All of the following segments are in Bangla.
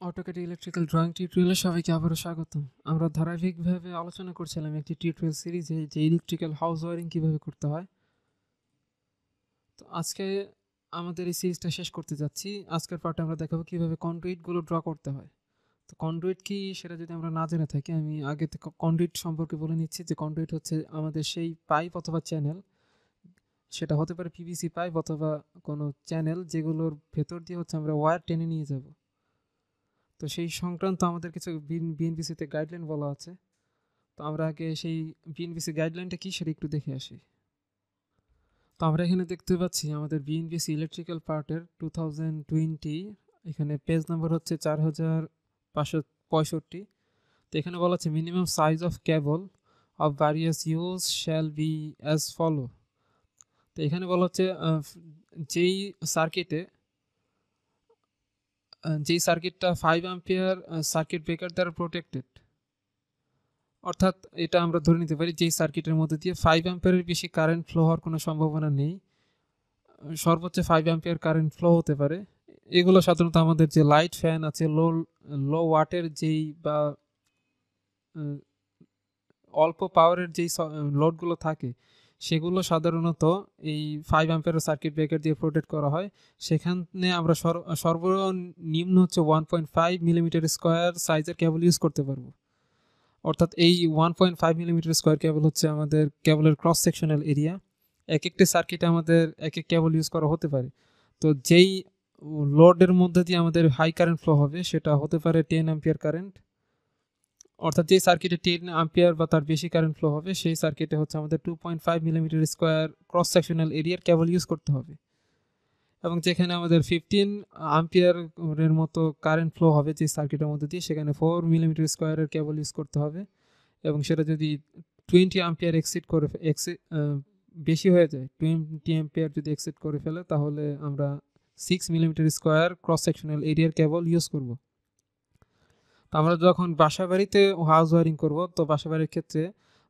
অটোক্যাড ইলেকট্রিক্যাল ড্রয়িং টিউটোরিয়ালে সবাইকে আবারও স্বাগতম। আমরা ধারাবাহিকভাবে আলোচনা করছিলাম একটি টিউটোরিয়াল সিরিজে যে ইলেকট্রিক্যাল হাউস ওয়ারিং কীভাবে করতে হয়। তো আজকে আমাদের এই সিরিজটা শেষ করতে যাচ্ছি। আজকের পার্টে আমরা দেখাবো কীভাবে কন্ডুইটগুলো ড্র করতে হয়। তো কন্ডুইট কি সেটা যদি আমরা না জেনে থাকি, আমি আগে থেকে কন্ডুইট সম্পর্কে বলে নিচ্ছি যে কন্ডুইট হচ্ছে আমাদের সেই পাইপ অথবা চ্যানেল, সেটা হতে পারে পিভিসি পাইপ অথবা কোনো চ্যানেল যেগুলোর ভেতর দিয়ে হচ্ছে আমরা ওয়্যার টেনে নিয়ে যাব। তো সেই সংক্রান্ত আমাদের কিছু বিএনপিসিতে গাইডলাইন বলা আছে। তো আমরা আগে সেই বিএনপিসি গাইডলাইনটা কি সেটা একটু দেখে আসি। তো আমরা এখানে দেখতে পাচ্ছি আমাদের বিএনপিসি ইলেকট্রিক্যাল পার্টের 2020, এখানে পেজ নাম্বার হচ্ছে 4565। তো এখানে বলা আছে minimum size of cable of various use shall be as follow. তো এখানে বলা হচ্ছে যেই সার্কিটটা 5 অ্যাম্পিয়ার সার্কিট ব্রেকার দ্বারা প্রোটেক্টেড, অর্থাৎ এটা আমরা ধরে নিতে পারি যেই সার্কিটের মধ্যে দিয়ে 5 অ্যাম্পিয়ারের বেশি কারেন্ট ফ্লো হওয়ার কোনো সম্ভাবনা নেই, সর্বোচ্চ 5 অ্যাম্পিয়ার কারেন্ট ফ্লো হতে পারে। এগুলো সাধারণত আমাদের যে লাইট ফ্যান আছে, লো ওয়াটের যেই বা অল্প পাওয়ারের যেই লোডগুলো থাকে সেগুলো সাধারণত এই 5 অ্যাম্পিয়ারের সার্কিট ব্রেকার দিয়ে প্রোটেক্ট করা হয়। সেখানে আমরা সর্বনিম্ন হচ্ছে 1.5 মিলিমিটার স্কোয়ার সাইজের কেবল ইউজ করতে পারবো। অর্থাৎ এই 1.5 মিলিমিটার স্কোয়ার কেবল হচ্ছে আমাদের কেবলের ক্রস সেকশনাল এরিয়া। এক একটি সার্কিটে আমাদের এক এক কেবল ইউজ করা হতে পারে। তো যেই লোডের মধ্যে দিয়ে আমাদের হাই কারেন্ট ফ্লো হবে সেটা হতে পারে 10 অ্যাম্পিয়ার কারেন্ট, অর্থাৎ যেই সার্কিটে 10 অ্যাম্পিয়ার বা তার বেশি কারেন্ট ফ্লো হবে সেই সার্কিটে হচ্ছে আমাদের 2.5 মিলিমিটার স্কোয়ার ক্রস সেকশনাল এরিয়ার কেবল ইউজ করতে হবে। এবং যেখানে আমাদের 15 অ্যাম্পিয়ারের মতো কারেন্ট ফ্লো হবে যে সার্কিটের মধ্যে দিয়ে, সেখানে 4 মিলিমিটার স্কোয়ারের কেবল ইউজ করতে হবে। এবং সেটা যদি 20 অ্যাম্পিয়ার বেশি হয়ে যায়, 20 অ্যাম্পিয়ার যদি এক্সিড করে ফেলে, তাহলে আমরা 6 মিলিমিটার স্কোয়ার ক্রস সেকশনাল এরিয়ার কেবল ইউজ করব। তো আমরা যখন বাসা বাড়িতে হাউস ওয়ারিং করব, তো বাসা বাড়ির ক্ষেত্রে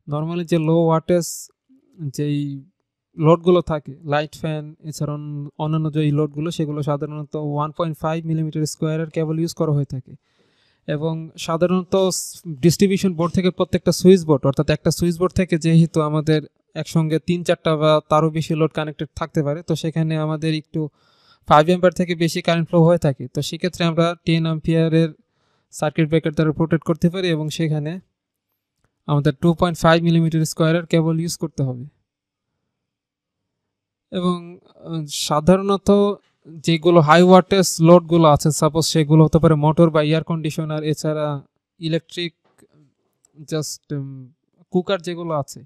নর্মালি যে লো ওয়াটেজ যেই লোডগুলো থাকে, লাইট ফ্যান এছাড়া অন্যান্য যে লোডগুলো, সেগুলো সাধারণত 1.5 মিলিমিটার স্কোয়ারের কেবল ইউজ করা হয়ে থাকে। এবং সাধারণত ডিস্ট্রিবিউশন বোর্ড থেকে প্রত্যেকটা সুইচ বোর্ড, অর্থাৎ একটা সুইচ বোর্ড থেকে যেহেতু আমাদের একসঙ্গে 3-4টা বা তারও বেশি লোড কানেক্টেড থাকতে পারে, তো সেখানে আমাদের একটু 5 অ্যাম্পিয়ার থেকে বেশি কারেন্ট ফ্লো হয়ে থাকে। তো সেক্ষেত্রে আমরা 10 অ্যাম্পিয়ারের সার্কিট ব্রেকার দ্বারা প্রোটেক্ট করতে পারি এবং সেখানে আমাদের 2.5 মিলিমিটার স্কোয়ারের কেবল ইউজ করতে হবে। এবং সাধারণত যেগুলো হাই ওয়াটেজ লোডগুলো আছে, সাপোজ সেগুলো হতে পারে মোটর বা এয়ার কন্ডিশনার, এছাড়া ইলেকট্রিক জাস্ট কুকার যেগুলো আছে,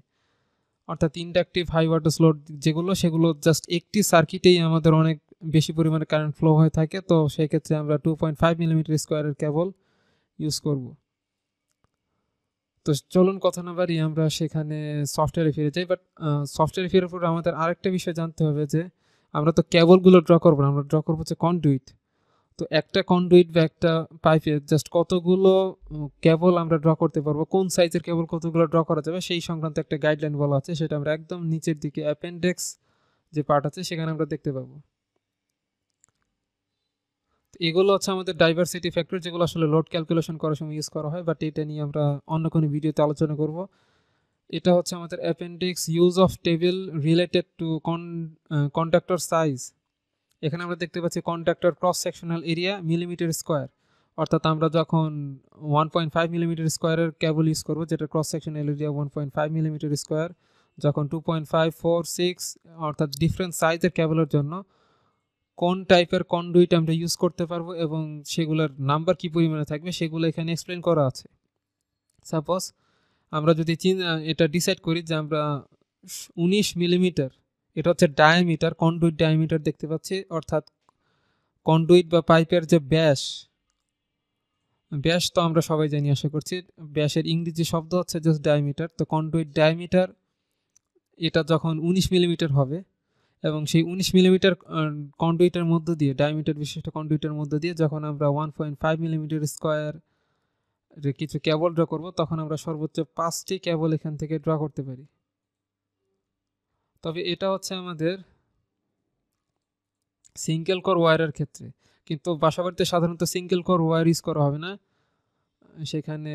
অর্থাৎ ইন্ডাকটিভ হাই ওয়াটেজ লোড যেগুলো, সেগুলো জাস্ট একটি সার্কিটেই আমাদের অনেক বেশি পরিমাণে কারেন্ট ফ্লো হয়ে থাকে। তো সেই ক্ষেত্রে আমরা 2.5 মিলিমিটার স্কোয়ারের কেবল ইউজ করব। তো চলুন কথা না বাড়িয়ে আমরা সেখানে সফটওয়্যারে ফিরে যাই। বাট সফটওয়্যারে ফিরে পর আমাদের আরেকটা বিষয় জানতে হবে যে আমরা তো কেবলগুলো ড্র করবো না, আমরা ড্র করবো হচ্ছে কন্ডুইট। তো একটা কন্ডুইট বা একটা পাইপে জাস্ট কতগুলো কেবল আমরা ড্র করতে পারবো, কোন সাইজের কেবল কতগুলো ড্র করা যাবে, সেই সংক্রান্ত একটা গাইডলাইন বলা আছে। সেটা আমরা একদম নিচের দিকে অ্যাপেন্ডেক্স যে পার্ট আছে সেখানে আমরা দেখতে পাবো। এগুলো হচ্ছে আমাদের ডাইভার্সিটি ফ্যাক্টর, যেগুলো আসলে লোড ক্যালকুলেশন করার সময় ইউজ করা হয়, বাট এটা নিয়ে আমরা অন্য কোনো ভিডিওতে আলোচনা করব। এটা হচ্ছে আমাদের appendix use of table related to conductor size. এখানে আমরা দেখতে পাচ্ছি conductor cross sectional area millimetre square, অর্থাৎ আমরা যখন 1.5 মিলিমিটার স্কোয়ারের কেবল ইউজ করবো, যেটা cross sectional area 1.5 millimetre square, যখন 2.5, 4, 6 অর্থাৎ ডিফারেন্ট সাইজের কেবলের জন্য কোন টাইপের কন্ডুইট আমরা ইউজ করতে পারবো এবং সেগুলোর নাম্বার কি পরিমাণে থাকবে সেগুলো এখানে এক্সপ্লেন করা আছে। সাপোজ আমরা যদি এটা ডিসাইড করি যে আমরা 19 মিলিমিটার, এটা হচ্ছে ডায়ামিটার, কন্ডুইট ডায়ামিটার দেখতে পাচ্ছি, অর্থাৎ কন্ডুইট বা পাইপের যে ব্যাস তো আমরা সবাই জানি, আশা করছি ব্যাসের ইংরেজি শব্দ হচ্ছে জাস্ট ডায়ামিটার। তো কন্ডুইট ডায়ামিটার এটা যখন 19 মিলিমিটার হবে এবং সেই 19 মিলিমিটার কন্ডুইটের মধ্য দিয়ে, ডায়ামিটার বিশিষ্ট কন্ডুইটের মধ্য দিয়ে যখন আমরা 1.5 মিলিমিটার স্কোয়ার কিছু কেবল ড্র করব, তখন আমরা সর্বোচ্চ 5টি কেবল এখান থেকে ড্র করতে পারি। তবে এটা হচ্ছে আমাদের সিঙ্গেল কোর ওয়্যারের ক্ষেত্রে, কিন্তু বাসাবাড়িতে সাধারণত সিঙ্গেল কোর ওয়্যার ইউজ করা হবে না, সেখানে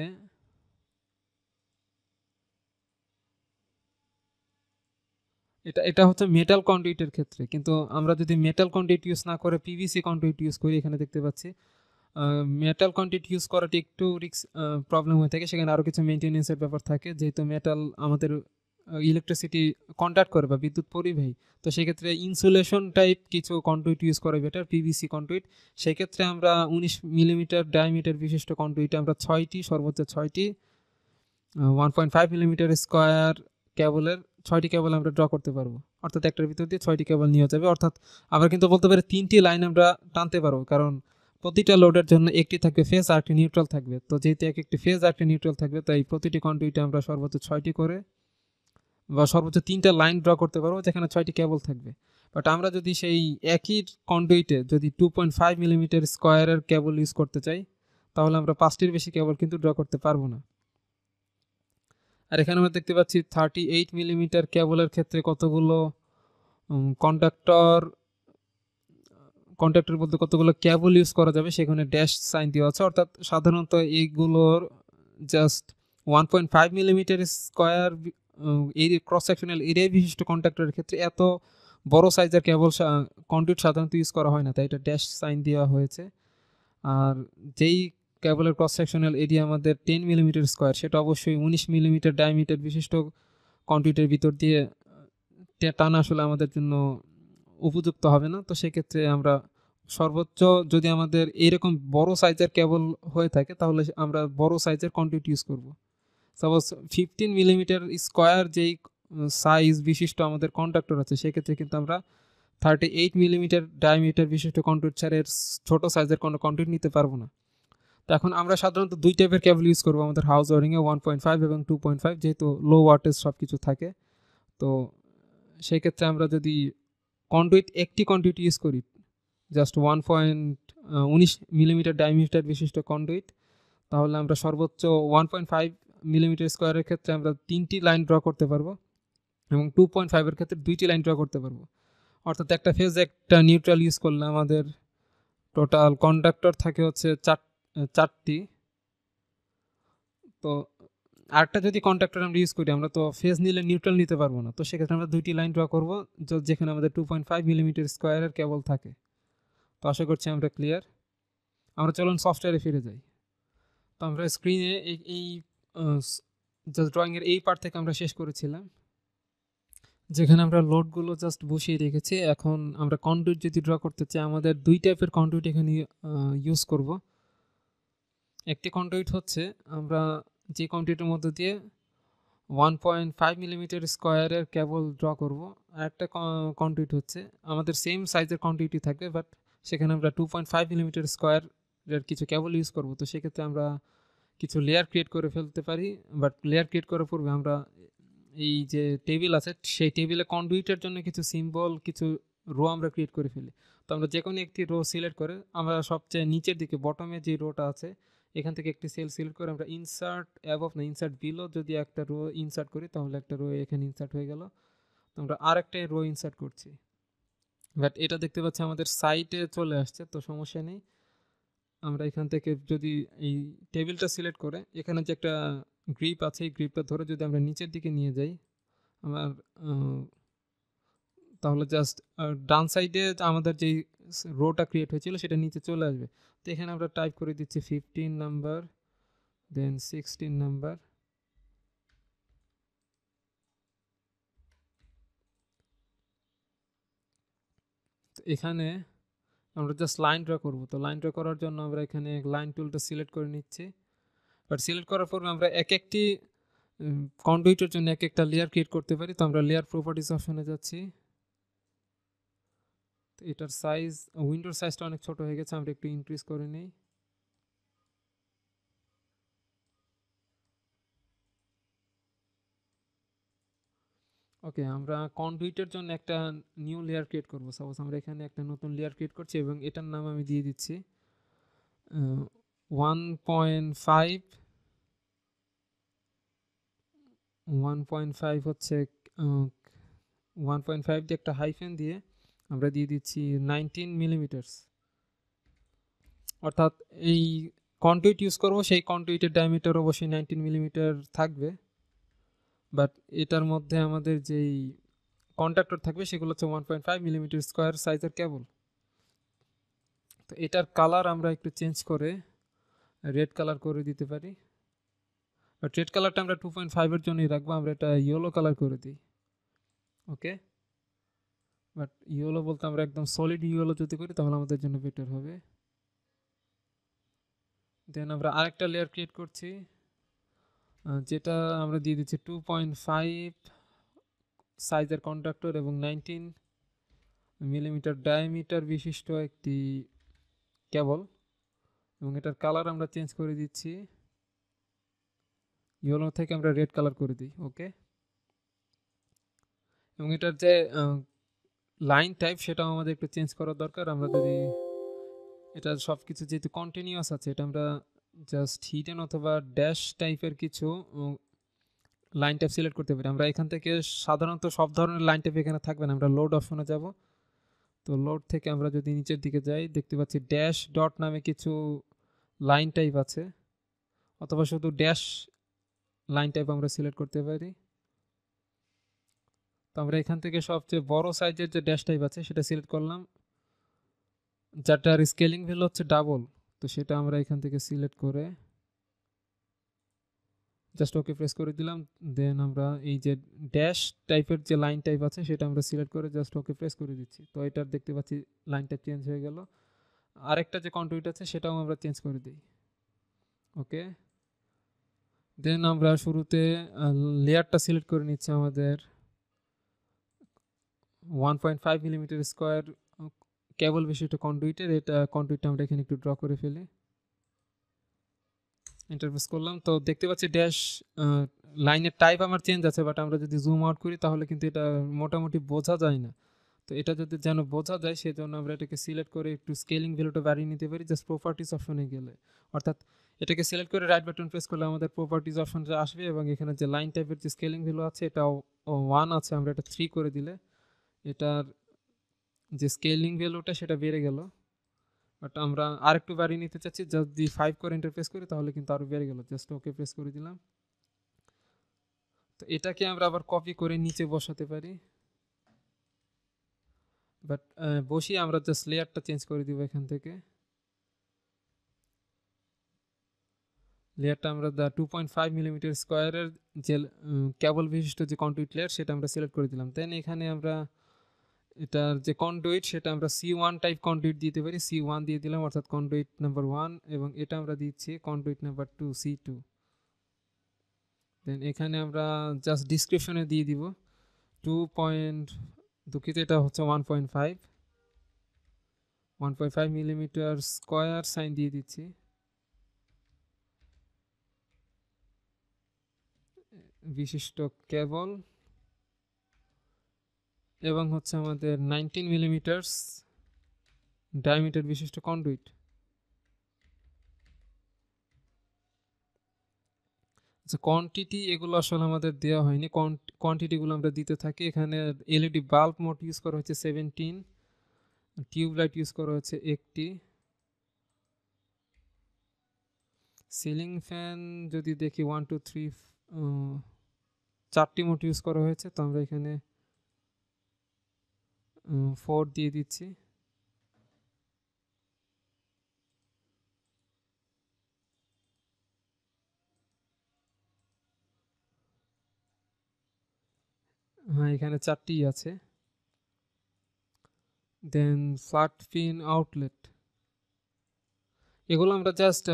এটা এটা হচ্ছে মেটাল কন্ডুইটের ক্ষেত্রে। কিন্তু আমরা যদি মেটাল কন্ডুইট ইউজ না করে পিভিসি কন্ডুইট ইউজ করি, এখানে দেখতে পাচ্ছি মেটাল কন্ডুইট ইউজ করাটি একটু রিস্ক প্রবলেম হয়ে থাকে, সেখানে আরও কিছু মেনটেনেন্সের ব্যাপার থাকে, যেহেতু মেটাল আমাদের ইলেকট্রিসিটি কন্ডাক্ট করে বা বিদ্যুৎ পরিবাহী। তো সেক্ষেত্রে ইনসুলেশন টাইপ কিছু কন্ডুইট ইউজ করা বেটার, পিভিসি কন্ডুইট। সেক্ষেত্রে আমরা 19 মিলিমিটার ডায়ামিটার বিশিষ্ট কন্ডুইটে আমরা 6টি, সর্বোচ্চ 6টি 1.5 মিলিমিটার স্কোয়ার কেবলের 6টি কেবল আমরা ড্র করতে পারবো, অর্থাৎ একটার ভিতর দিয়ে 6টি কেবল নিয়ে যাবে। অর্থাৎ আমরা কিন্তু বলতে পারি 3টি লাইন আমরা টানতে পারবো, কারণ প্রতিটা লোডের জন্য একটি থাকবে ফেজ আর একটি নিউট্রাল থাকবে। তো যেহেতু একটি ফেজ আর একটি নিউট্রাল থাকবে, তাই প্রতিটি কন্ডুইটে আমরা সর্বোচ্চ 6টি করে বা সর্বোচ্চ 3টা লাইন ড্র করতে পারবো, যেখানে 6টি কেবল থাকবে। বাট আমরা যদি সেই একই কন্ডুইটে যদি 2.5 মিলিমিটার স্কোয়ারের কেবল ইউজ করতে চাই, তাহলে আমরা 5টির বেশি কেবল কিন্তু ড্র করতে পারবো না। আর এখানে আমরা দেখতে পাচ্ছি 38 মিলিমিটার কেবলের ক্ষেত্রে কতগুলো কন্ডাক্টর বলতে কতগুলো কেবল ইউজ করা যাবে, সেখানে ড্যাশ সাইন দেওয়া আছে। অর্থাৎ সাধারণত এইগুলোর জাস্ট 1.5 মিলিমিটার স্কোয়ার এই ক্রস সেকশনাল এরিয়া বিশিষ্ট কন্ডাক্টরের ক্ষেত্রে এত বড় সাইজের কেবল কন্ডুইট সাধারণত ইউজ করা হয় না, তাই এটা ড্যাশ সাইন দেওয়া হয়েছে। আর যেই কেবলের ক্রস সেকশনাল এরিয়া আমাদের 10 মিলিমিটার স্কোয়ার, সেটা অবশ্যই 19 মিলিমিটার ডায়ামিটার বিশিষ্ট কন্ডুইটের ভিতর দিয়ে টানা আসলে আমাদের জন্য উপযুক্ত হবে না। তো সেক্ষেত্রে আমরা সর্বোচ্চ যদি আমাদের এরকম বড় সাইজের কেবল হয়ে থাকে, তাহলে আমরা বড় সাইজের কন্ডুইট ইউজ করব। সাপোজ 15 মিলিমিটার স্কোয়ার যেই সাইজ বিশিষ্ট আমাদের কন্ডাক্টর আছে, সেক্ষেত্রে কিন্তু আমরা 38 মিলিমিটার ডায়ামিটার বিশিষ্ট কন্ডুইট ছাড়া এর ছোট সাইজের কোনো কন্ডুইট নিতে পারবো না। তো এখন আমরা সাধারণত দুই টাইপের কেবল ইউজ করবো আমাদের হাউস ওয়ারিংয়ে, 1.5 এবং 2.5, যেহেতু লো ওয়াটেজ সব কিছু থাকে। তো সেই ক্ষেত্রে আমরা যদি একটি কন্ডুইট ইউজ করি, জাস্ট 19 মিলিমিটার ডায়ামিটার বিশিষ্ট কন্ডুইট, তাহলে আমরা সর্বোচ্চ 1.5 মিলিমিটার স্কোয়ারের ক্ষেত্রে আমরা 3টি লাইন ড্র করতে পারবো, এবং 2.5-এর ক্ষেত্রে 2টি লাইন ড্র করতে পারবো। অর্থাৎ একটা ফেজ একটা নিউট্রাল ইউজ করলে আমাদের টোটাল কন্ডাক্টর থাকে হচ্ছে 4টি। তো আরেকটা যদি কন্ডাক্টর আমরা ইউজ করি, আমরা তো ফেজ নিলে নিউট্রাল নিতে পারবো না। তো সেক্ষেত্রে আমরা 2টি লাইন ড্র করবো, যেখানে আমাদের 2.5 মিলিমিটার স্কোয়ারের কেবল থাকে। তো আশা করছি আমরা ক্লিয়ার। আমরা চলুন সফটওয়্যারে ফিরে যাই। তো আমরা স্ক্রিনে এই জাস্ট ড্রয়িংয়ের এই পার্ট থেকে আমরা শেষ করেছিলাম, যেখানে আমরা লোডগুলো জাস্ট বসিয়ে রেখেছি। এখন আমরা কন্ডুইট যদি ড্র করতে চাই, আমাদের দুই টাইপের কন্ডুইট এখানে ইউজ করব। একটি কন্ডুইট হচ্ছে আমরা যে কন্ডুইটের মধ্যে দিয়ে 1.5 মিলিমিটার স্কোয়ারের কেবল ড্র করব, আর একটা কন্ডুইট হচ্ছে আমাদের সেম সাইজের কন্ডুইটই থাকবে, বাট সেখানে আমরা 2.5 মিলিমিটার স্কোয়ারের কিছু কেবল ইউজ করব। তো সেক্ষেত্রে আমরা কিছু লেয়ার ক্রিয়েট করে ফেলতে পারি, বাট লেয়ার ক্রিয়েট করার পূর্বে আমরা এই যে টেবিল আছে, সেই টেবিলে কন্ডুইটের জন্য কিছু সিম্বল, কিছু রো আমরা ক্রিয়েট করে ফেলি। তো আমরা যে কোনো একটি রো সিলেক্ট করে আমরা সবচেয়ে নিচের দিকে বটমে যে রোটা আছে, এখান থেকে একটি সেল সিলেক্ট করে আমরা ইনসার্ট অ্যাবভ না ইনসার্ট বিলো যদি একটা রো ইনসার্ট করি, তাহলে একটা রো এখানে ইনসার্ট হয়ে গেল। তো আমরা আর একটা রো ইনসার্ট করছি, বাট এটা দেখতে পাচ্ছি আমাদের সাইটে চলে আসছে, তো সমস্যা নেই। আমরা এখান থেকে যদি এই টেবিলটা সিলেক্ট করে এখানে যে একটা গ্রিপ আছে, এই গ্রিপটা ধরে যদি আমরা নিচের দিকে নিয়ে যাই আমার, তাহলে জাস্ট ডান সাইডে আমাদের যেই রোটা ক্রিয়েট হয়েছিল সেটা নিচে চলে আসবে। তো এখানে আমরা টাইপ করে দিচ্ছি 15 নাম্বার, দেন 16 নাম্বার। তো এখানে আমরা জাস্ট লাইন ড্র করব। তো লাইন ড্র করার জন্য আমরা এখানে লাইন টুলটা সিলেক্ট করে নিচ্ছি, বাট সিলেক্ট করার পর আমরা এক একটি কন্ডুইটের জন্য এক একটা লেয়ার ক্রিয়েট করতে পারি। তো আমরা লেয়ার প্রপার্টিস অপশনে যাচ্ছি। তো এটার সাইজ, উইন্ডোর সাইজটা অনেক ছোট হয়ে গেছে, আমরা একটু ইনক্রিজ করে নিই। ওকে, আমরা কন্ডুইটের জন্য একটা নিউ লেয়ার ক্রিয়েট করব। সাপোজ আমরা এখানে একটা নতুন লেয়ার ক্রিয়েট করছি এবং এটার নাম আমি দিয়ে দিচ্ছি 1.5 হচ্ছে 1.5 দিয়ে একটা হাইফেন দিয়ে আমরা দিয়ে দিচ্ছি 19 মিলিমিটার। অর্থাৎ এই কন্ডুইট ইউজ করব, সেই কন্ডুইটের ডায়ামিটার অবশ্যই 19 মিলিমিটার থাকবে, বাট এটার মধ্যে আমাদের যেই কন্ডাক্টর থাকবে সেগুলো হচ্ছে 1.5 মিলিমিটার স্কোয়ার সাইজের কেবল। তো এটার কালার আমরা একটু চেঞ্জ করে রেড কালার করে দিতে পারি, বাট রেড কালারটা আমরা 2.5 এর জন্যই রাখবো, আমরা এটা ইয়েলো কালার করে দিই। ওকে, বাট ইয়েলো বলতে আমরা একদম সলিড ইয়েলো যদি করি তাহলে আমাদের জন্য বেটার হবে। দেন আমরা আরেকটা লেয়ার ক্রিয়েট করছি, যেটা আমরা দিয়ে দিচ্ছি 2.5 সাইজের কন্ডাক্টর এবং 19 মিলিমিটার ডায়ামিটার বিশিষ্ট একটি কেবল, এবং এটার কালার আমরা চেঞ্জ করে দিচ্ছি, ইয়েলো থেকে আমরা রেড কালার করে দিই। ওকে, এবং এটার যে লাইন টাইপ সেটাও আমাদের একটু চেঞ্জ করা দরকার। আমরা যদি এটা সব কিছু যেহেতু কন্টিনিউয়াস আছে, এটা আমরা জাস্ট হিডেন অথবা ড্যাশ টাইপের কিছু লাইন টাইপ সিলেক্ট করতে পারি। আমরা এখান থেকে সাধারণত সব ধরনের লাইন টাইপ এখানে থাকবে না, আমরা লোড অপশনে যাব। তো লোড থেকে আমরা যদি নিচের দিকে যাই দেখতে পাচ্ছি ড্যাশ ডট নামে কিছু লাইন টাইপ আছে, অথবা শুধু ড্যাশ লাইন টাইপ আমরা সিলেক্ট করতে পারি। তো আমরা এখান থেকে সবচেয়ে বড় সাইজের যে ড্যাশ টাইপ আছে সেটা সিলেক্ট করলাম, যাটার স্কেলিং ভ্যালু হচ্ছে ডাবল। তো সেটা আমরা এখান থেকে সিলেক্ট করে জাস্ট ওকে প্রেস করে দিলাম। দেন আমরা এই যে ড্যাশ টাইপের যে লাইন টাইপ আছে সেটা আমরা সিলেক্ট করে জাস্ট ওকে প্রেস করে দিচ্ছি। তো এটার দেখতে পাচ্ছি লাইন টাইপ চেঞ্জ হয়ে গেল। আরেকটা যে কন্ট্রোইট আছে সেটাও আমরা চেঞ্জ করে দিই। ওকে, দেন আমরা শুরুতে লেয়ারটা সিলেক্ট করে নিচ্ছি আমাদের 1.5 মিলিমিটার স্কোয়ার কেবল বিশিষ্ট কন্ডুইটের। এটা কন্ডুইটটা আমরা এখানে একটু ড্র করে ফেলি, ইন্টারফেস করলাম। তো দেখতে পাচ্ছি ড্যাশ লাইনের টাইপ আমার চেঞ্জ আছে, বাট আমরা যদি জুম আউট করি তাহলে কিন্তু এটা মোটামুটি বোঝা যায় না। তো এটা যদি যেন বোঝা যায় সেজন্য আমরা এটাকে সিলেক্ট করে একটু স্কেলিং ভ্যালুটা বাড়িয়ে নিতে পারি জাস্ট প্রপার্টিস অপশনে গেলে। অর্থাৎ এটাকে সিলেক্ট করে রাইট বাটন প্রেস করলে আমাদের প্রপার্টিস অপশনটা আসবে, এবং এখানে যে লাইন টাইপের যে স্কেলিং ভ্যালু আছে এটাও 1 আছে, আমরা এটা 3 করে দিলে এটার যে স্কেলিং ভ্যালুটা সেটা বেড়ে গেল। বাট আমরা আরেকটু বাড়িয়ে নিতে চাচ্ছি, যদি 5 করে ইন্টারপ্রেস করি তাহলে কিন্তু আরও বেড়ে গেল। জাস্ট ওকে প্রেস করে দিলাম। তো এটাকে আমরা আবার কপি করে নিচে বসাতে পারি, বাট বসিয়ে আমরা জাস্ট লেয়ারটা চেঞ্জ করে দিব এখান থেকে। লেয়ারটা আমরা 2.5 মিলিমিটার স্কোয়ারের যে কেবল বিশিষ্ট যে কন্ডুইট লেয়ার সেটা আমরা সিলেক্ট করে দিলাম। দেন এখানে আমরা এটার যে কন্ডুইট সেটা আমরা C1 টাইপ কন্ডুইট দিতে পারি, C1 দিয়ে দিলাম, অর্থাৎ কন্ডুইট নাম্বার 1, এবং এটা আমরা দিচ্ছি কন্ডুইট নাম্বার 2, C2। দেন এখানে আমরা জাস্ট ডিসক্রিপশনে দিয়ে দিব 2. দুঃখিত, এটা হচ্ছে 1.5 মিলিমিটার স্কোয়ার সাইন দিয়ে দিচ্ছি। বিশিষ্ট কেবল, এবং হচ্ছে আমাদের 19 মিলিমিটার ডায়ামিটার বিশিষ্ট কন্ডুইট। আচ্ছা, কোয়ান্টিটি এগুলো আসলে আমাদের দেওয়া হয়নি, কোয়ান্টিটিগুলো আমরা দিতে থাকি। এখানে এলইডি বাল্ব মোড ইউজ করা হচ্ছে 17, টিউবলাইট ইউজ করা হচ্ছে 1টি, সিলিং ফ্যান যদি দেখি 1 2 3 4টি মোড ইউজ করা হয়েছে। তো আমরা এখানে 4 দিয়ে দিচ্ছি। হ্যাঁ, এখানে 4টি আছে। দেন ফ্ল্যাট পিন আউটলেট, এগুলো আমরা জাস্ট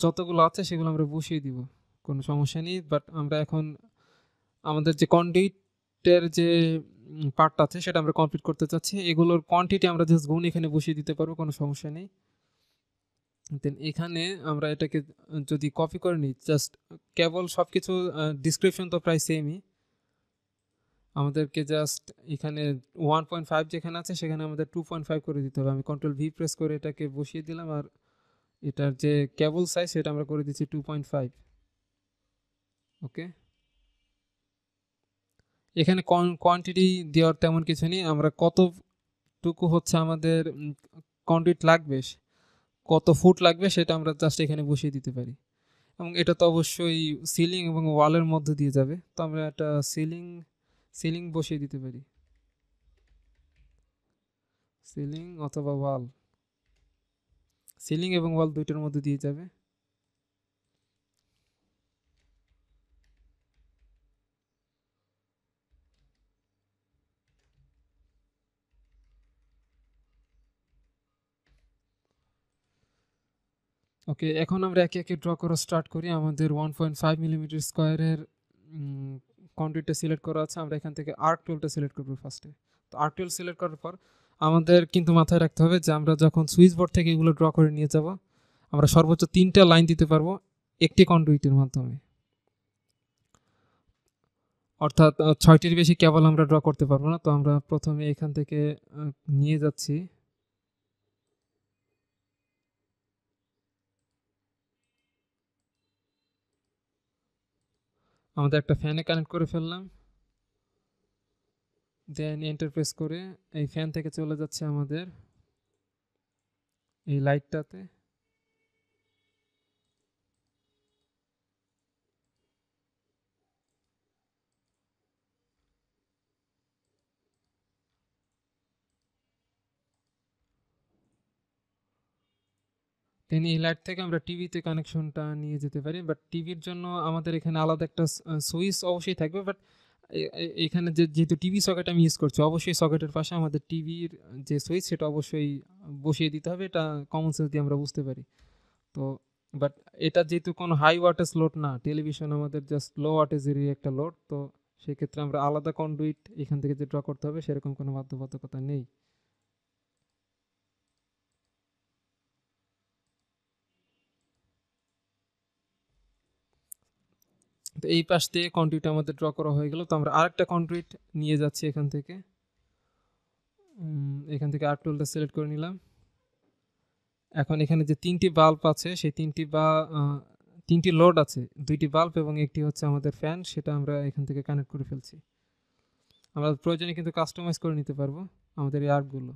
যতগুলো আছে সেগুলো আমরা বসিয়ে দিব, কোনো সমস্যা নেই। বাট আমরা এখন আমাদের যে কন্ডুইটের যে পার্টটা আছে সেটা আমরা কমপ্লিট করতে চাচ্ছি। এগুলোর কোয়ান্টিটি আমরা জাস্ট গুণ এখানে বসিয়ে দিতে পারবো, কোনো সমস্যা নেই। দেন এখানে আমরা এটাকে যদি কপি করে নিই, জাস্ট কেবল সব কিছু ডিসক্রিপশন তো প্রায় সেমই, আমাদেরকে জাস্ট এখানে 1.5 যেখানে আছে সেখানে আমাদের 2.5 করে দিতে হবে। আমি কন্ট্রোল V প্রেস করে এটাকে বসিয়ে দিলাম, আর এটার যে কেবল সাইজ সেটা আমরা করে দিচ্ছি 2.5। ওকে, এখানে কোয়ান্টিটি দেওয়ার তেমন কিছু নেই, আমরা কতটুকু হচ্ছে আমাদের কন্ডুইট লাগবে কত ফুট লাগবে সেটা আমরা জাস্ট এখানে বসিয়ে দিতে পারি। এবং এটা তো অবশ্যই সিলিং এবং ওয়ালের মধ্যে দিয়ে যাবে, তো আমরা একটা সিলিং সিলিং বসিয়ে দিতে পারি, সিলিং অথবা ওয়াল, সিলিং এবং ওয়াল দুইটার মধ্যে দিয়ে যাবে। ওকে, এখন আমরা একে একে ড্র করা স্টার্ট করি। আমাদের 1.5 মিলিমিটার স্কোয়ারের কন্ট্রিটটা সিলেক্ট করা আছে, আমরা এখান থেকে আর্ক টুলটা সিলেক্ট করবো ফার্স্টে। তো আর্ক টুল সিলেক্ট করার পর আমাদের কিন্তু মাথায় রাখতে হবে যে আমরা যখন সুইচ বোর্ড থেকে এগুলো ড্র করে নিয়ে যাব, আমরা সর্বোচ্চ 3টা লাইন দিতে পারবো একটি কন্ডুইটের মাধ্যমে, অর্থাৎ 6টির বেশি কেবল আমরা ড্র করতে পারবো না। তো আমরা প্রথমে এখান থেকে নিয়ে যাচ্ছি, আমাদের একটা ফ্যানে কানেক্ট করে ফেললাম, দেন এন্টার প্রেস করে এই ফ্যান থেকে চলে যাচ্ছে আমাদের এই লাইটটাতে। দেন এই লাইট থেকে আমরা টিভিতে কানেকশনটা নিয়ে যেতে পারি, বাট টিভির জন্য আমাদের এখানে আলাদা একটা সুইচ অবশ্যই থাকবে। বাট এখানে যেহেতু টিভি সকেট আমি ইউজ করছি, অবশ্যই সকেটের পাশে আমাদের টিভির যে সুইচ সেটা অবশ্যই বসিয়ে দিতে হবে, এটা কমন সেন্স দিয়ে আমরা বুঝতে পারি। তো বাট এটা যেহেতু কোনো হাই ওয়াটেজ লোড না, টেলিভিশন আমাদের জাস্ট লো ওয়াটেজেরই একটা লোড, তো সেক্ষেত্রে আমরা আলাদা কন্ডুইট এখান থেকে যে ড্র করতে হবে সেরকম কোনো বাধ্যবাধকতা নেই। তো এই পাশ দিয়ে কন্ডুইট আমাদের ড্র করা হয়ে গেল। তো আমরা আরেকটা কন্ডুইট নিয়ে যাচ্ছি এখান থেকে, এখান থেকে আর্ক টুলটা সিলেক্ট করে নিলাম। এখন এখানে যে 3টি বাল্ব আছে সেই 3টি লোড আছে, 2টি বাল্ব এবং একটি হচ্ছে আমাদের ফ্যান, সেটা আমরা এখান থেকে কানেক্ট করে ফেলছি। আমরা প্রয়োজনে কিন্তু কাস্টমাইজ করে নিতে পারবো আমাদের এই আর্কগুলো।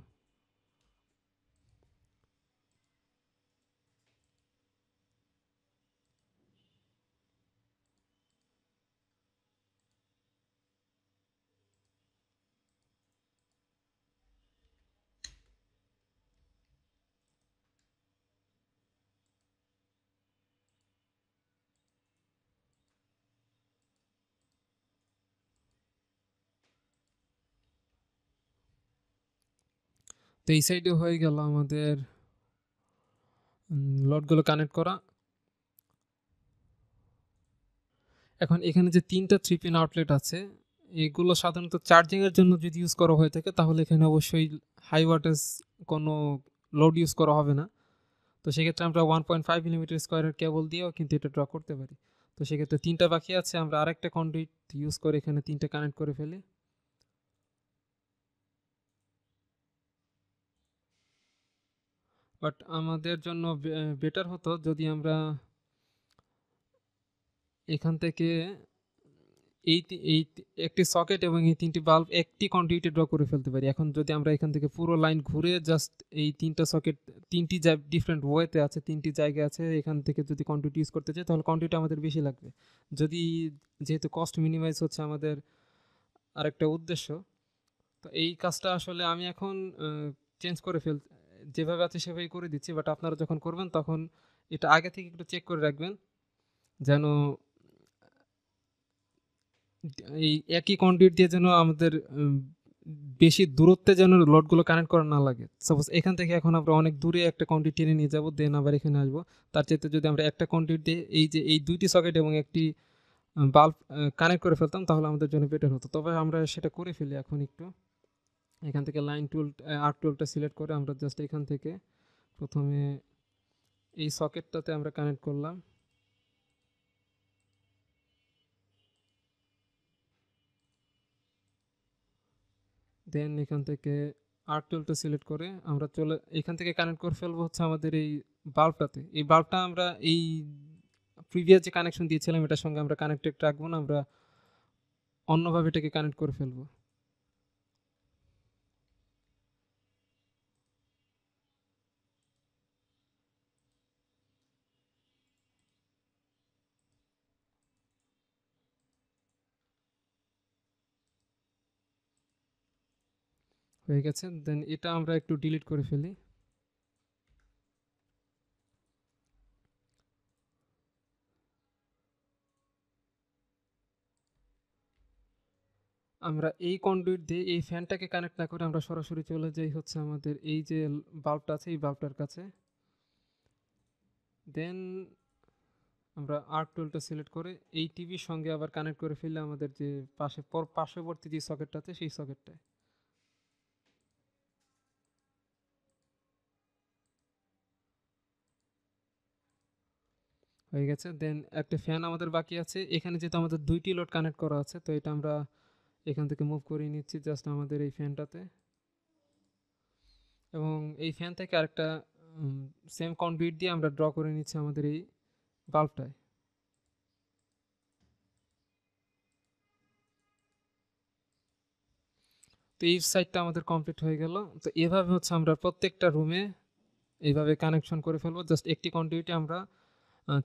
তো এই সাইডে হয়ে গেল আমাদের লোডগুলো কানেক্ট করা। এখন এখানে যে 3টা 3 পিন আউটলেট আছে, এগুলো সাধারণত চার্জিং এর জন্য যদি ইউজ করা হয়ে থাকে তাহলে এখানে অবশ্যই হাই ওয়াটেজ কোনো লোড ইউজ করা হবে না। তো সেক্ষেত্রে আমরা 1.5 মিলিমিটার স্কোয়ারের কেবল দিয়েও কিন্তু এটা ড্র করতে পারি। তো সেক্ষেত্রে 3টা বাকি আছে, আমরা আরেকটা কন্ডুইট ইউজ করে এখানে 3টা কানেক্ট করে ফেলি। বাট আমাদের জন্য বেটার হতো যদি আমরা এখান থেকে এই একটি সকেট এবং এই 3টি বাল্ব একটি কন্ডুইটে ড্র করে ফেলতে পারি। এখন যদি আমরা এখান থেকে পুরো লাইন ঘুরে জাস্ট এই 3টা সকেট 3টি ডিফারেন্ট ওয়েতে আছে, 3টি জায়গায় আছে, এখান থেকে যদি কন্ডুইট ইউজ করতে চাই তাহলে কন্ডুইট আমাদের বেশি লাগবে। যদি যেহেতু কস্ট মিনিমাইজ হচ্ছে আমাদের আরেকটা উদ্দেশ্য, তো এই কাজটা আসলে আমি এখন চেঞ্জ করে যেভাবে আছে সেভাবেই করে দিচ্ছি। বাট আপনারা যখন করবেন তখন এটা আগে থেকে একটু চেক করে রাখবেন যেন এই একই কন্ডুইট দিয়ে যেন আমাদের বেশি দূরত্বে যেন লোডগুলো কানেক্ট করা না লাগে। সাপোজ এখান থেকে এখন আমরা অনেক দূরে একটা কন্ডুইট টেনে নিয়ে যাব, দেন আবার এখানে আসবো, তার চাইতে যদি আমরা একটা কন্ডুইট দিয়ে এই যে এই 2টি সকেট এবং একটি বাল্ব কানেক্ট করে ফেলতাম তাহলে আমাদের জন্য বেটার হতো। তবে আমরা সেটা করে ফেলি এখন একটু। এখান থেকে লাইন টুল আর্ক টুলটা সিলেক্ট করে আমরা জাস্ট এখান থেকে প্রথমে এই সকেটটাতে আমরা কানেক্ট করলাম, দেন এখান থেকে আর্ক টুলটা সিলেক্ট করে আমরা এখান থেকে কানেক্ট করে ফেলবো হচ্ছে আমাদের এই বাল্বটাতে। এই বাল্বটা আমরা এই প্রিভিয়াস যে কানেকশন দিয়েছিলাম এটার সঙ্গে আমরা কানেক্টেড রাখবো না, আমরা অন্যভাবে এটাকে কানেক্ট করে ফেলবো। হয়ে গেছে। দেন এটা আমরা একটু ডিলিট করে ফেলি। আমরা এই কন্ডুইট দিয়ে এই ফ্যানটাকে কানেক্ট না করে আমরা সরাসরি চলে যাই হচ্ছে আমাদের এই যে বাল্বটা আছে এই বাল্বটার কাছে। দেন আমরা আর্ক টুলটা সিলেক্ট করে এই টিভির সঙ্গে আবার কানেক্ট করে ফেললে আমাদের যে পার্শ্ববর্তী যে সকেটটা আছে সেই সকেটটায় হয়ে গেছে। দেন একটা ফ্যান আমাদের বাকি আছে। এখানে যেহেতু আমাদের দুইটি লোড কানেক্ট করা আছে, তো এটা আমরা এখান থেকে মুভ করে নিচ্ছি জাস্ট আমাদের এই ফ্যানটাতে। এবং এই ফ্যান থেকে আরেকটা সেম কনডুইট দিয়ে আমরা ড্র করে নিচ্ছি আমাদের এই বাল্বটায়। তো এই সাইডটা আমাদের কমপ্লিট হয়ে গেল। তো এভাবে হচ্ছে আমরা প্রত্যেকটা রুমে এইভাবে কানেকশন করে ফেলবো। জাস্ট একটি কন্ডুইটে আমরা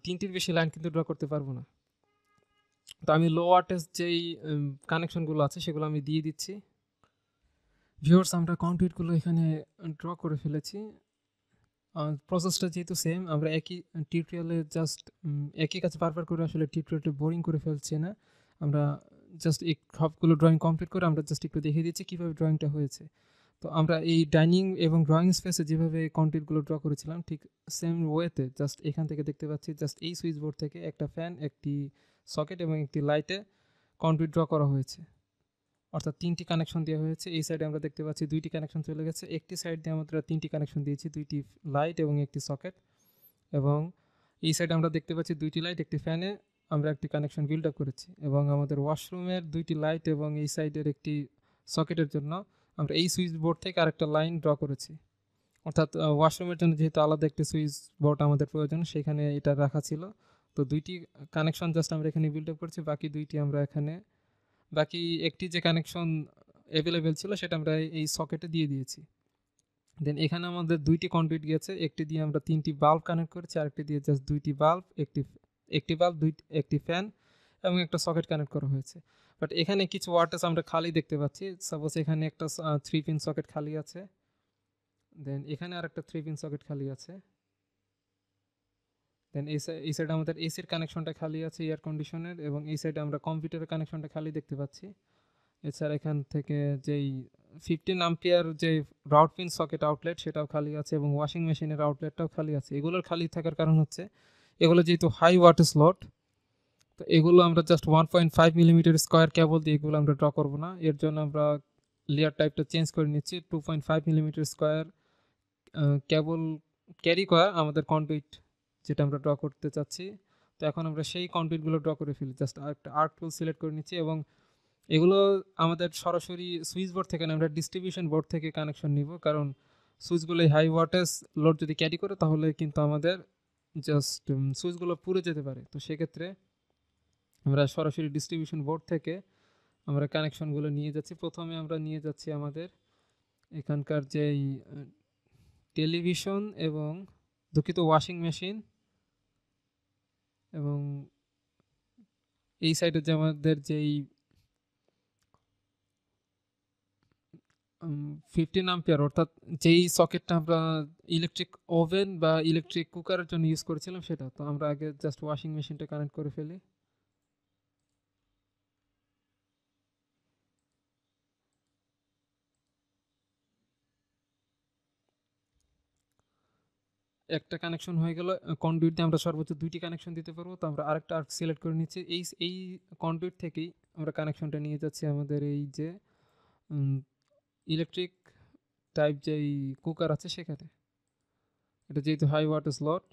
তিনটির বেশি লাইন কিন্তু ড্র করতে পারবো না। তো আমি লো ওয়াটেজ যেই কানেকশনগুলো আছে সেগুলো আমি দিয়ে দিচ্ছি। ভিউয়ার্স, আমরা কন্ডুইটগুলো এখানে ড্র করে ফেলেছি। প্রসেসটা যেহেতু সেম, আমরা একই টিউটোরিয়ালে জাস্ট একই কাজ বারবার করে আসলে টিউটোরিয়ালটা বোরিং করে ফেলছে না। আমরা জাস্ট এই সবগুলো ড্রয়িং কমপ্লিট করে আমরা জাস্ট একটু দেখিয়ে দিচ্ছি কীভাবে ড্রয়িংটা হয়েছে। তো আমরা এই ডাইনিং এবং ড্রয়িং স্পেসে যেভাবে কন্টেন্টগুলো ড্র করেছিলাম ঠিক সেম ওয়েতে জাস্ট এখান থেকে দেখতে পাচ্ছি জাস্ট এই সুইচ বোর্ড থেকে একটা ফ্যান, একটি সকেট এবং একটি লাইটে কন্ট্রিট ড্র করা হয়েছে। অর্থাৎ তিনটি কানেকশন দেওয়া হয়েছে। এই সাইডে আমরা দেখতে পাচ্ছি দুইটি কানেকশন চলে গেছে। একটি সাইড দিয়ে আমরা তিনটি কানেকশন দিয়েছি, দুইটি লাইট এবং একটি সকেট। এবং এই সাইডে আমরা দেখতে পাচ্ছি দুইটি লাইট, একটি ফ্যানে আমরা একটি কানেকশন বিল্ড আপ করেছি। এবং আমাদের ওয়াশরুমের দুইটি লাইট এবং এই সাইডের একটি সকেটের জন্য আমরা এই সুইচ বোর্ড থেকে আরেকটা লাইন ড্র করেছি। অর্থাৎ ওয়াশরুমের জন্য যেহেতু আলাদা একটি সুইচ বোর্ড আমাদের প্রয়োজন, সেখানে এটা রাখা ছিল। তো দুইটি কানেকশন জাস্ট আমরা এখানে বিল্ড আপ করেছি, বাকি দুইটি আমরা এখানে বাকি একটি যে কানেকশন অ্যাভেলেবেল ছিল সেটা আমরা এই সকেটে দিয়ে দিয়েছি। দেন এখানে আমাদের দুইটি কন্ডুইট গিয়েছে, একটি দিয়ে আমরা তিনটি বাল্ব কানেক্ট করেছি, আরেকটি দিয়ে জাস্ট দুইটি বাল্ব, একটি বাল্ব, একটি ফ্যান এবং একটা সকেট কানেক্ট করা হয়েছে। বাট এখানে কিছু ওয়াটেজ আমরা খালি দেখতে পাচ্ছি। সাপোজ এখানে একটা 3 পিন সকেট খালি আছে, দেন এখানে আরেকটা 3 পিন সকেট খালি আছে, দেন এই সাইডে আমাদের এসির কানেকশনটা খালি আছে এয়ার কন্ডিশনের, এবং এই সাইডে আমরা কম্পিউটারের কানেকশনটা খালি দেখতে পাচ্ছি। এছাড়া এখান থেকে যেই 15 আম্পিয়ার যে রাউট পিন সকেট আউটলেট সেটাও খালি আছে, এবং ওয়াশিং মেশিনের আউটলেটটাও খালি আছে। এগুলোর খালি থাকার কারণ হচ্ছে এগুলো যেহেতু হাই ওয়াটেজ স্লট, তো এগুলো আমরা জাস্ট 1.5 মিলিমিটার স্কোয়ার কেবল দিয়ে এগুলো আমরা ড্র করবো না। এর জন্য আমরা লেয়ার টাইপটা চেঞ্জ করে নিচ্ছি। 2.5 মিলিমিটার স্কোয়ার কেবল ক্যারি করা আমাদের কন্ডুইট যেটা আমরা ড্র করতে চাচ্ছি। তো এখন আমরা সেই কন্ডুইটগুলো ড্র করে ফেলি। জাস্ট একটা আর্ক টুল সিলেক্ট করে নিচ্ছি, এবং এগুলো আমাদের সরাসরি সুইচ বোর্ড থেকে না, আমরা ডিস্ট্রিবিউশন বোর্ড থেকে কানেকশন নিব। কারণ সুইচগুলো হাই ওয়াটেজ লোড যদি ক্যারি করে তাহলে কিন্তু আমাদের জাস্ট সুইচগুলো পুড়ে যেতে পারে। তো সেক্ষেত্রে আমরা সরাসরি ডিস্ট্রিবিউশন বোর্ড থেকে আমরা কানেকশনগুলো নিয়ে যাচ্ছি। প্রথমে আমরা নিয়ে যাচ্ছি আমাদের এখানকার যেই টেলিভিশন এবং দুঃখিত ওয়াশিং মেশিন, এবং এই সাইডে যে আমাদের যেই 15 আম্পিয়ার, অর্থাৎ যেই সকেটটা আমরা ইলেকট্রিক ওভেন বা ইলেকট্রিক কুকারের জন্য ইউজ করেছিলাম সেটা। তো আমরা আগে জাস্ট ওয়াশিং মেশিনটা কানেক্ট করে ফেলি। একটা কানেকশন হয়ে গেল। কন্ডুইট দিয়ে আমরা সর্বোচ্চ দুইটি কানেকশন দিতে পারবো। তো আমরা আরেকটা আর্ক সিলেক্ট করে নিচ্ছি। এই কন্ডুইট থেকেই আমরা কানেকশনটা নিয়ে যাচ্ছি আমাদের এই যে ইলেকট্রিক টাইপ যেই কুকার আছে সেখানে। এটা যেহেতু হাই ওয়াটেজ স্লট,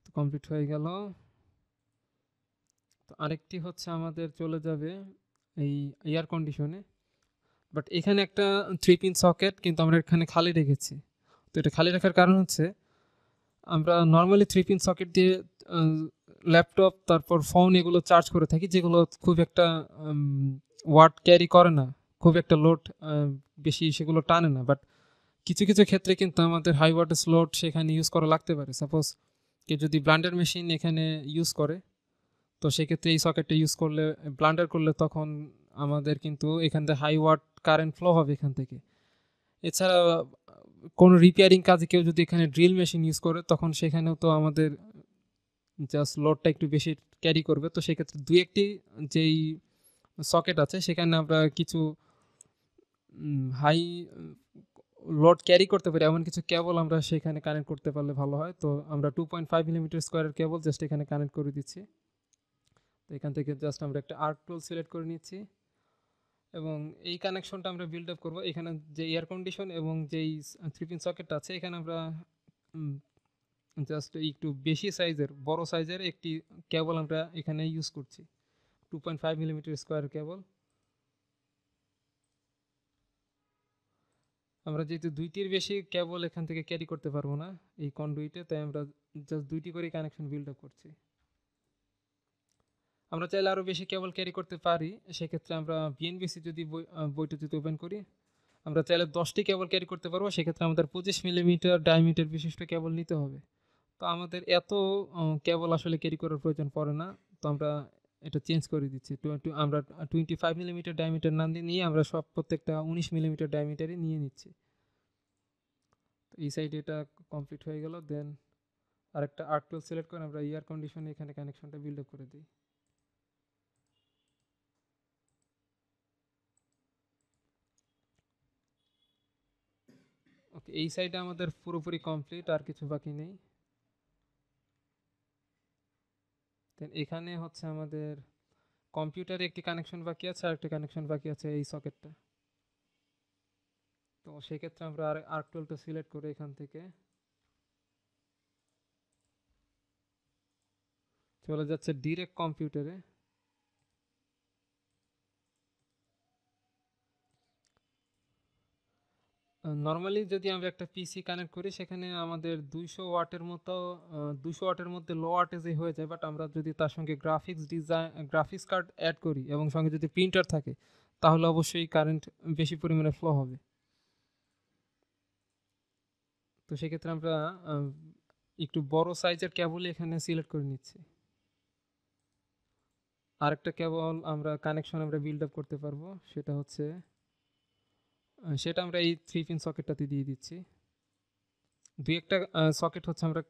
তো কমপ্লিট হয়ে গেল। তো আরেকটি হচ্ছে আমাদের চলে যাবে এই এয়ার কন্ডিশনে। বাট এখানে একটা 3 পিন সকেট কিন্তু আমরা এখানে খালি রেখেছি। তো এটা খালি রাখার কারণ হচ্ছে আমরা নর্মালি 3 পিন সকেট দিয়ে ল্যাপটপ তারপর ফোন এগুলো চার্জ করে থাকি, যেগুলো খুব একটা ওয়াট ক্যারি করে না, খুব একটা লোড বেশি সেগুলো টানে না। বাট কিছু কিছু ক্ষেত্রে কিন্তু আমাদের হাই ওয়াটেজ লোড সেখানে ইউজ করা লাগতে পারে। সাপোজ কেউ যদি ব্লান্ডার মেশিন এখানে ইউজ করে, তো সেক্ষেত্রে এই সকেটটা ইউজ করলে, ব্লান্ডার করলে, তখন আমাদের কিন্তু এখান থেকে হাই ওয়াট কারেন্ট ফ্লো হবে এখান থেকে। এছাড়া কোনো রিপেয়ারিং কাজে কেউ যদি এখানে ড্রিল মেশিন ইউজ করে, তখন সেখানেও তো আমাদের জাস্ট লোডটা একটু বেশি ক্যারি করবে। তো সেক্ষেত্রে দুই একটি যেই সকেট আছে সেখানে আমরা কিছু হাই লোড ক্যারি করতে পারি এমন কিছু কেবল আমরা সেখানে কানেক্ট করতে পারলে ভালো হয়। তো আমরা 2.5 মিলিমিটার স্কোয়ারের কেবল জাস্ট এখানে কানেক্ট করে দিচ্ছি। তো এখান থেকে জাস্ট আমরা একটা আর্ক টুল সিলেক্ট করে নিচ্ছি এবং এই কানেকশনটা আমরা বিল্ড আপ করবো। এখানে যে এয়ার কন্ডিশন এবং যেই 3 পিন সকেটটা আছে, এখানে আমরা জাস্ট একটু বেশি সাইজের, বড় সাইজের একটি কেবল আমরা এখানে ইউজ করছি, 2.5 মিলিমিটার স্কোয়ার কেবল। আমরা যেহেতু দুইটির বেশি কেবল এখান থেকে ক্যারি করতে পারবো না এই কন্ডুইটে, তাই আমরা জাস্ট দুইটি করে কানেকশন বিল্ড আপ করছি। আমরা চাইলে আরও বেশি কেবল ক্যারি করতে পারি। সেক্ষেত্রে আমরা বিএনবিসি যদি বইটা যদি ওপেন করি, আমরা চাইলে 10টি কেবল ক্যারি করতে পারবো। সেক্ষেত্রে আমাদের 25 মিলিমিটার ডায়ামিটার বিশিষ্ট কেবল নিতে হবে। তো আমাদের এত কেবল আসলে ক্যারি করার প্রয়োজন পড়ে না। তো আমরা এটা চেঞ্জ করে দিচ্ছি, আমরা 25 মিলিমিটার ডায়ামিটার না নিয়ে আমরা সব প্রত্যেকটা 19 মিলিমিটার ডায়ামিটারই নিয়ে নিচ্ছি। তো এই সাইডে এটা কমপ্লিট হয়ে গেল। দেন আরেকটা আর্ট টুল সিলেক্ট করে আমরা এয়ার কন্ডিশনে এখানে কানেকশনটা বিল্ড আপ করে দিই। ওকে, এই সাইডে আমাদের পুরোপুরি কমপ্লিট, আর কিছু বাকি নেই। দেন এখানে হচ্ছে আমাদের কম্পিউটারে একটি কানেকশন বাকি আছে, আর একটা কানেকশন বাকি আছে এই সকেটটা। তো সেক্ষেত্রে আমরা আর্ক টুলটা সিলেক্ট করে এখান থেকে চলে যাচ্ছে ডিরেক্ট কম্পিউটারে। নর্মালি যদি আমরা একটা পিসি কানেক্ট করি, সেখানে আমাদের 200 ওয়াটের মতো, 200 ওয়াটের মধ্যে লো ওয়াটেজে হয়ে যায়। বাট আমরা যদি তার সঙ্গে গ্রাফিক্স কার্ড অ্যাড করি এবং সঙ্গে যদি প্রিন্টার থাকে, তাহলে অবশ্যই কারেন্ট বেশি পরিমাণে ফ্লো হবে। তো সেক্ষেত্রে আমরা একটু বড় সাইজের কেবলই এখানে সিলেক্ট করে নিচ্ছি। আরেকটা কেবল আমরা কানেকশন আমরা বিল্ড আপ করতে পারবো, সেটা আমরা এই 3 পিন সকেটটাতে দিয়ে দিচ্ছি। দুই একটা সকেট হচ্ছে আমরা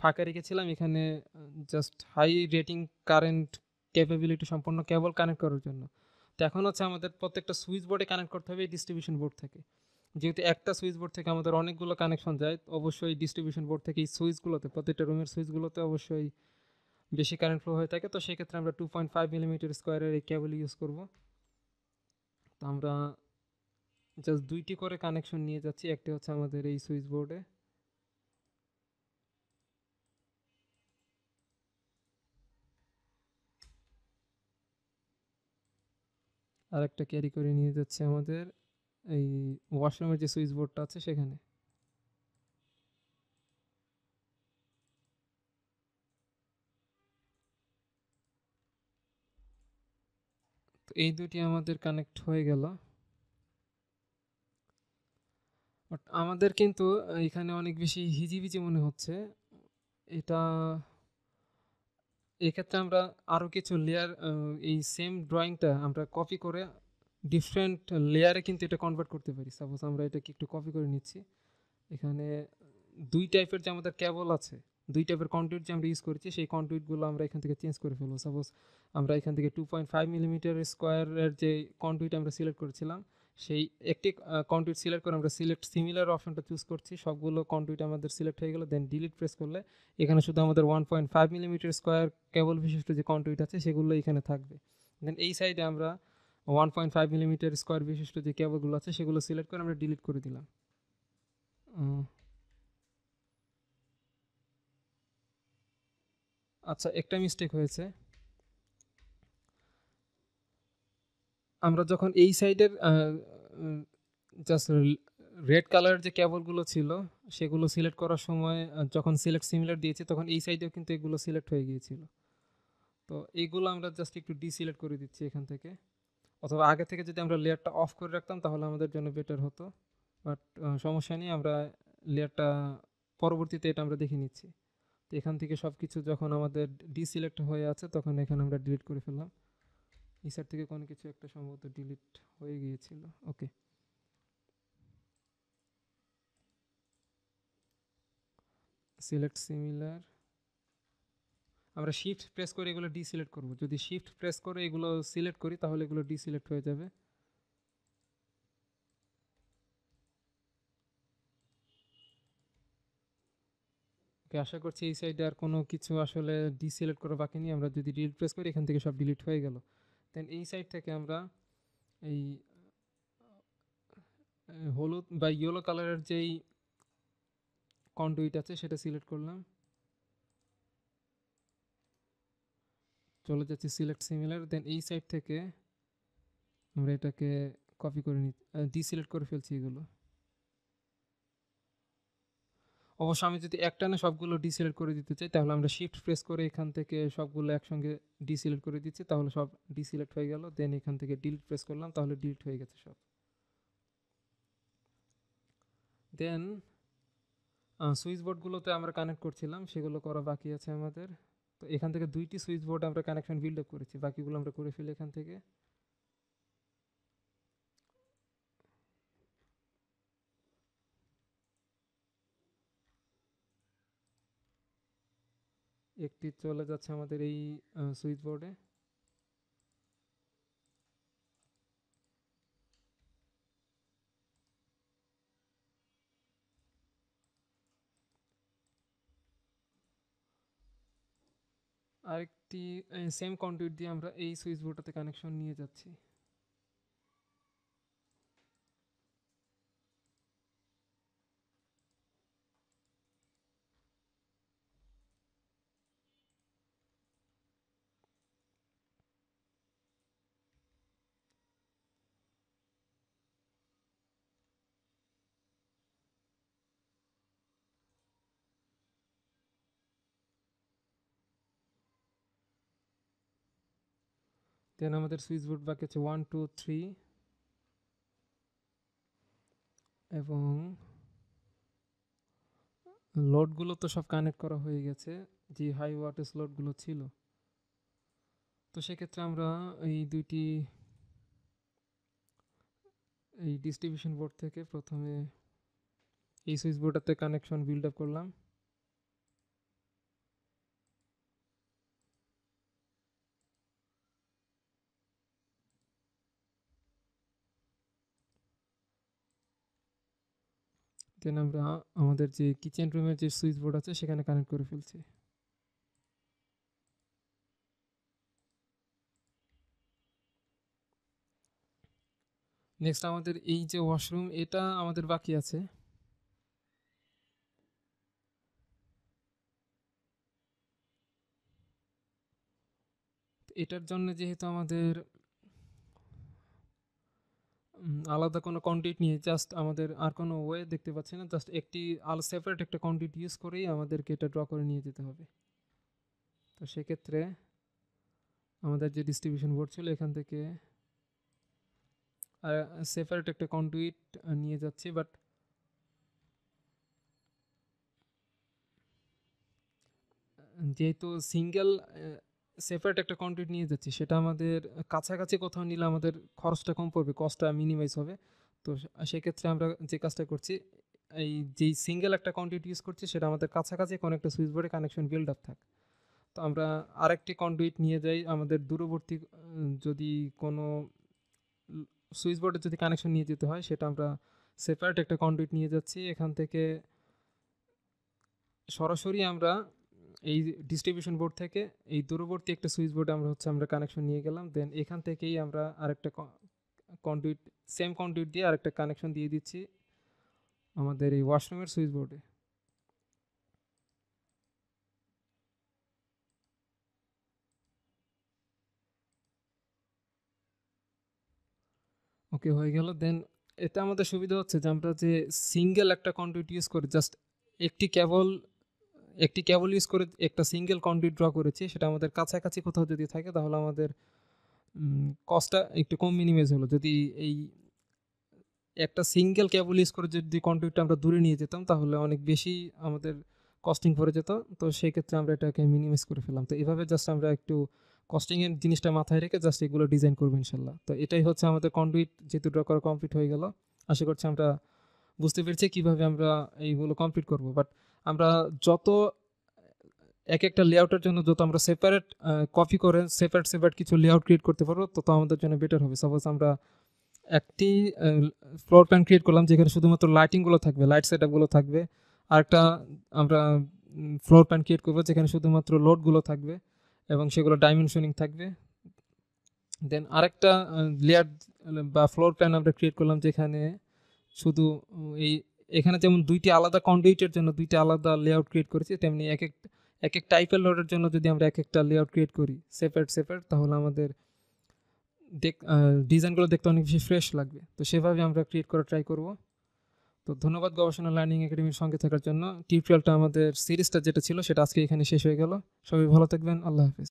ফাঁকা রেখেছিলাম এখানে just high rating current capability সম্পন্ন কেবল কানেক্ট করার জন্য। তো এখন হচ্ছে আমাদের প্রত্যেকটা সুইচ বোর্ডে কানেক্ট করতে হবে এই ডিস্ট্রিবিউশন বোর্ড থেকে। যেহেতু একটা সুইচ বোর্ড থেকে আমাদের অনেকগুলো কানেকশন যায়, অবশ্যই ডিস্ট্রিবিউশন বোর্ড থেকে এই সুইচগুলোতে, প্রত্যেকটা রুমের সুইচগুলোতে অবশ্যই বেশি কারেন্ট ফ্লো হয়ে থাকে। তো সেক্ষেত্রে আমরা 2.5 মিলিমিটার স্কোয়ারের এই কেবল ইউজ করব। তো আমরা জাস্ট দুইটি করে কানেকশন নিয়ে যাচ্ছি, একটি হচ্ছে আমাদের এই সুইচ বোর্ডে, আর একটা ক্যারি করে নিয়ে যাচ্ছে আমাদের এই ওয়াশরুমের যে সুইচ বোর্ডটা আছে সেখানে। তো এই দুটি আমাদের কানেক্ট হয়ে গেল। বাট আমাদের কিন্তু এখানে অনেক বেশি হিজিবিজি মনে হচ্ছে। এটা এক্ষেত্রে আমরা আরও কিছু লেয়ার, এই সেম ড্রয়িংটা আমরা কপি করে ডিফারেন্ট লেয়ারে কিন্তু এটা কনভার্ট করতে পারি। সাপোজ আমরা এটাকে একটু কপি করে নিচ্ছি। এখানে দুই টাইপের যে আমাদের কেবল আছে, দুই টাইপের কন্ডুইট যে আমরা ইউজ করেছি, সেই কন্ডুইটগুলো আমরা এখান থেকে চেঞ্জ করে ফেলবো। সাপোজ আমরা এখান থেকে 2.5 মিলিমিটার স্কোয়ারের যে কন্ডুইট আমরা সিলেক্ট করেছিলাম, সেই একটি কন্ডুইট সিলেক্ট করে আমরা সিলেক্ট সিমিলার অপশনটা চুজ করছি। সবগুলো কন্ডুইট আমাদের সিলেক্ট হয়ে গেল। দেন ডিলিট প্রেস করলে এখানে শুধু আমাদের 1.5 মিলিমিটার স্কোয়ার কেবল বিশিষ্ট যে কন্ডুইট আছে সেগুলো এখানে থাকবে। দেন এই সাইডে আমরা 1.5 মিলিমিটার স্কোয়ার বিশিষ্ট যে কেবলগুলো আছে সেগুলো সিলেক্ট করে আমরা ডিলিট করে দিলাম। আচ্ছা, একটা মিস্টেক হয়েছে। আমরা যখন এই সাইডের জাস্ট রেড কালার যে কেবলগুলো ছিল সেগুলো সিলেক্ট করার সময়, যখন সিলেক্ট সিমিলার দিয়েছি তখন এই সাইডেও কিন্তু এগুলো সিলেক্ট হয়ে গিয়েছিল। তো এইগুলো আমরা জাস্ট একটু ডিসিলেক্ট করে দিচ্ছি এখান থেকে, অথবা আগে থেকে যদি আমরা লেয়ারটা অফ করে রাখতাম তাহলে আমাদের জন্য বেটার হতো। বাট সমস্যা নেই, আমরা লেয়ারটা পরবর্তীতে এটা আমরা দেখে নিচ্ছি। তো এখান থেকে সব কিছু যখন আমাদের ডিসিলেক্ট হয়ে আছে তখন এখানে আমরা ডিলিট করে ফেললাম। এই সাইড থেকে কোনো কিছু একটা সম্ভবত ডিলিট হয়ে গিয়েছিল। ওকে, সিলেক্ট সিমিলার, আমরা শিফট প্রেস করে এগুলো ডিসিলেক্ট করব। যদি শিফট প্রেস করে এগুলো সিলেক্ট করি তাহলে এগুলো ডিসিলেক্ট হয়ে যাবে। ওকে, আশা করছি এই সাইডে আর কোনো কিছু আসলে ডিসিলেক্ট করা বাকি নেই। আমরা যদি ডিলিট প্রেস করি এখান থেকে সব ডিলিট হয়ে গেল। দেন এই সাইড থেকে আমরা এই হলুদ বা ইয়েলো কালারের যেই কন্ডুইট আছে সেটা সিলেক্ট করলাম, চলে যাচ্ছে সিলেক্ট সিমিলার। দেন এই সাইড থেকে আমরা এটাকে কপি করে ডিসিলেক্ট করে ফেলছি এগুলো। অবশ্য আমি যদি একটানে সবগুলো ডিসিলেক্ট করে দিতে চাই তাহলে আমরা শিফট প্রেস করে এখান থেকে সবগুলো একসঙ্গে ডিসিলেক্ট করে দিচ্ছি, তাহলে সব ডিসিলেক্ট হয়ে গেল। দেন এখান থেকে ডিলিট প্রেস করলাম, তাহলে ডিলিট হয়ে গেছে সব। দেন সুইচ বোর্ডগুলোতে আমরা কানেক্ট করছিলাম, সেগুলো করা বাকি আছে আমাদের। তো এখান থেকে 2টি সুইচ বোর্ড আমরা কানেকশন বিল্ড আপ করেছি, বাকিগুলো আমরা করে ফেলি এখান থেকে। একটি চলে যাচ্ছে আমাদের এই সুইচ বোর্ডে। আরেকটি সেম কন্ডুইট দিয়ে আমরা এই সুইচ বোর্ডটাতে কানেকশন নিয়ে যাচ্ছি। দেন আমাদের সুইচ বোর্ড বাকি আছে 1 2 3, এবং লোডগুলো তো সব কানেক্ট করা হয়ে গেছে, যে হাই ওয়াটেজ লোডগুলো ছিল। তো সেক্ষেত্রে আমরা এই দুইটি এই ডিস্ট্রিবিউশন বোর্ড থেকে প্রথমে এই সুইচ বোর্ডটাতে কানেকশন বিল্ড আপ করলাম। দেন আমরা আমাদের যে কিচেন রুমের যে সুইচ বোর্ড আছে সেখানে কানেক্ট করে ফেলছি। নেক্সট আমাদের এই যে ওয়াশরুম, এটা আমাদের বাকি আছে। এটার জন্য যেহেতু আমাদের আলাদা কোনো কন্ডিট নিয়ে জাস্ট আমাদের আর কোনো ওয়ে দেখতে পাচ্ছি না, জাস্ট একটি সেপারেট একটা কন্ডিট ইউজ করেই আমাদেরকে এটা ড্র করে নিয়ে যেতে হবে। তো সেক্ষেত্রে আমাদের যে ডিস্ট্রিবিউশন বোর্ড ছিল এখান থেকে সেপারেট একটা কন্ডুইট নিয়ে যাচ্ছি, বাট যেহেতু সিঙ্গেল সেপারেট একটা কন্ডুইট নিয়ে যাচ্ছি, সেটা আমাদের কাছাকাছি কোথাও নিলে আমাদের খরচটা কম পড়বে, কস্টটা মিনিমাইজ হবে। তো সেক্ষেত্রে আমরা যে কাজটা করছি, এই যেই সিঙ্গেল একটা কন্ডুইট ইউজ করছি সেটা আমাদের কাছাকাছি কোনো একটা সুইচ বোর্ডে কানেকশন বিল্ড আপ থাক। তো আমরা আরেকটি কন্ডুইট নিয়ে যাই আমাদের দূরবর্তী, যদি কোনো সুইচ বোর্ডে যদি কানেকশন নিয়ে যেতে হয় সেটা আমরা সেপারেট একটা কন্ডুইট নিয়ে যাচ্ছি। এখান থেকে সরাসরি আমরা এই ডিস্ট্রিবিউশন বোর্ড থেকে এই দূরবর্তী একটা সুইচ বোর্ডে আমরা কানেকশন নিয়ে গেলাম। দেন এখান থেকেই আমরা আরেকটা কন্ডুইট, সেম কন্ডুইট দিয়ে আরেকটা কানেকশন দিয়ে দিচ্ছি আমাদের এই ওয়াশরুমের সুইচ বোর্ডে। ওকে, হয়ে গেল। দেন এতে আমাদের সুবিধা হচ্ছে যে আমরা যে সিঙ্গেল একটা কন্ডুইট ইউজ করে জাস্ট একটি কেবল ইউজ করে একটা সিঙ্গেল কন্ডুইট ড্র করেছি, সেটা আমাদের কাছাকাছি কোথাও যদি থাকে তাহলে আমাদের কস্টটা একটু কম মিনিমাইজ হলো। যদি এই একটা সিঙ্গেল কেবল ইউজ করে যদি কন্ডুইটটা আমরা দূরে নিয়ে যেতাম তাহলে অনেক বেশি আমাদের কস্টিং পড়ে যেত। তো সেই ক্ষেত্রে আমরা এটাকে মিনিমাইজ করে ফেললাম। তো এভাবে জাস্ট আমরা একটু কস্টিং এর জিনিসটা মাথায় রেখে জাস্ট এগুলো ডিজাইন করবো ইনশাল্লাহ। তো এটাই হচ্ছে আমাদের কন্ডুইট যেহেতু ড্র করা কমপ্লিট হয়ে গেল। আশা করছি আমরা বুঝতে পেরেছি কিভাবে আমরা এইগুলো কমপ্লিট করব। বাট আমরা যত এক একটা লেআউটের জন্য যত আমরা সেপারেট কপি করে সেপারেট কিছু লেআউট ক্রিয়েট করতে পারবো তত আমাদের জন্য বেটার হবে। সাপোজ আমরা একটি ফ্লোর প্ল্যান ক্রিয়েট করলাম যেখানে শুধুমাত্র লাইটিংগুলো থাকবে, লাইট সেটআপগুলো থাকবে। আরেকটা আমরা ফ্লোর প্ল্যান ক্রিয়েট করবো যেখানে শুধুমাত্র লোডগুলো থাকবে এবং সেগুলো ডাইমেনশনিং থাকবে। দেন আরেকটা লেয়ার বা ফ্লোর প্ল্যান আমরা ক্রিয়েট করলাম যেখানে শুধু এখানে যেমন দুইটি আলাদা কন্ডুইটের জন্য দুইটা আলাদা লেআউট ক্রিয়েট করেছি, তেমনি এক এক টাইপের লোডের জন্য যদি আমরা এক একটা লেআউট ক্রিয়েট করি সেপারেট তাহলে আমাদের ডিজাইনগুলো দেখতে অনেক বেশি ফ্রেশ লাগবে। তো সেভাবে আমরা ক্রিয়েট করা ট্রাই করব। তো ধন্যবাদ গবেষণা লার্নিং একাডেমির সঙ্গে থাকার জন্য। টিউটোরিয়ালটা আমাদের সিরিজটা যেটা ছিল সেটা আজকে এখানে শেষ হয়ে গেল। সবাই ভালো থাকবেন। আল্লাহ হাফেজ।